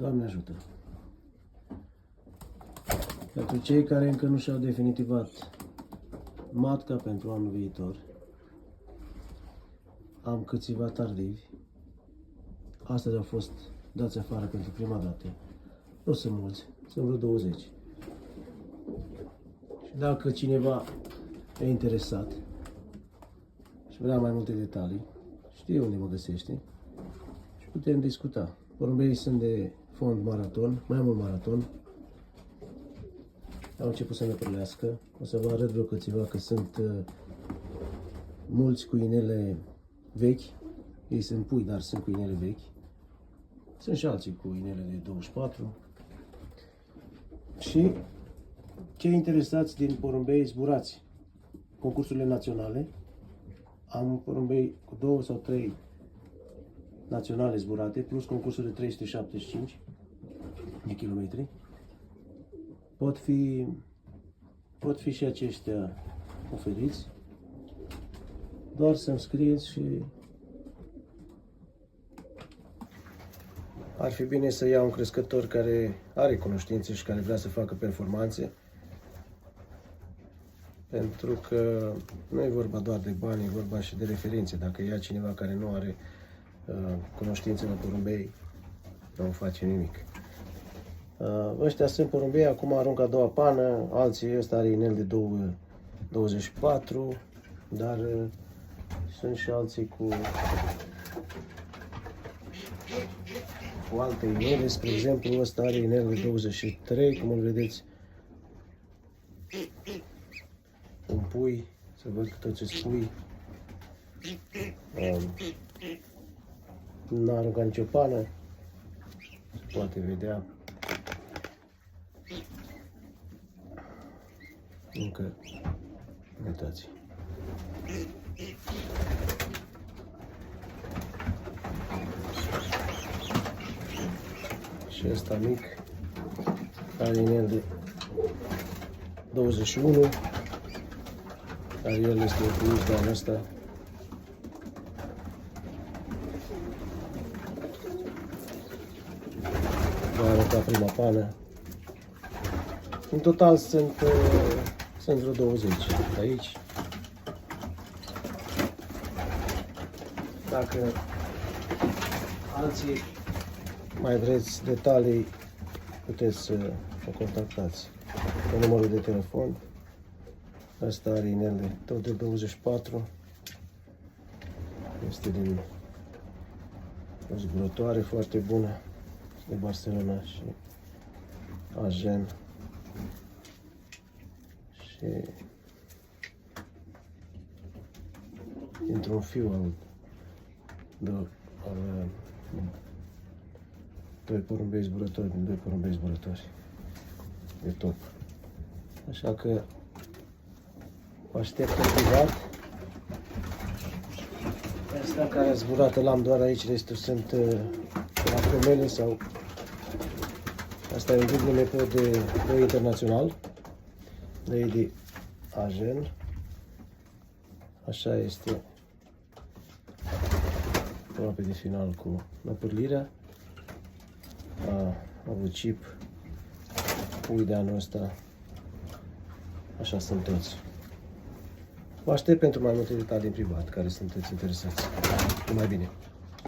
Doamne ajută! Pentru cei care încă nu și-au definitivat matca pentru anul viitor, am câțiva tardivi. Astăzi au fost dați afară pentru prima dată. Nu sunt mulți, sunt vreo 20. Și dacă cineva e interesat și vrea mai multe detalii, știe unde mă găsește și putem discuta. Porumbeii sunt de fond maraton, mai mult maraton. Au început să ne prălească. O să vă arăt vreo câțiva că sunt mulți cu inele vechi. Ei sunt pui, dar sunt cu inele vechi. Sunt și alții cu inele de 24. Și cei interesați din porumbei zburați concursurile naționale. Am porumbei cu 2 sau 3 naționale zburate, plus concursul de 375 de kilometri. Pot fi și aceștia oferiți. Doar să-mi scrieți și ar fi bine să iau un crescător care are cunoștințe și care vrea să facă performanțe. Pentru că nu e vorba doar de bani, e vorba și de referințe. Dacă ia cineva care nu are cunoștințe la porumbei, nu face nimic. Ăștia sunt porumbei, acum arunc a doua pană, alții, ăsta are inel de 24, dar sunt și alții cu alte inele, spre exemplu ăsta are inel de 23, cum îl vedeți, un pui, să văd că toți sunt pui, n-a aruncat nicio pană, se poate vedea. Încă, uitați. Și ăsta mic are inel de 21, dar el este optimist de anul ăsta. Va arăta prima pană. În total sunt vreo 20 aici. Dacă alții mai vreți detalii, puteți să mă contactați pe numărul de telefon. Asta are inel tot de 24. Este din o zburătoare foarte bună de Barcelona și Agen. Și dintr-un fiu al doi porumbei zburători, din 2 porumbei zburători. E top. Așa că vă aștept în privat. Asta care a zburat l-am doar aici, restul sunt la femele sau... Asta e un dublu nepot de internațional. De Agen. Așa este aproape de final cu năpârlirea. A avut chip, pui de anul ăsta. Așa sunt toți. Vă aștept pentru mai multe detalii în privat care sunteți interesați. Numai bine!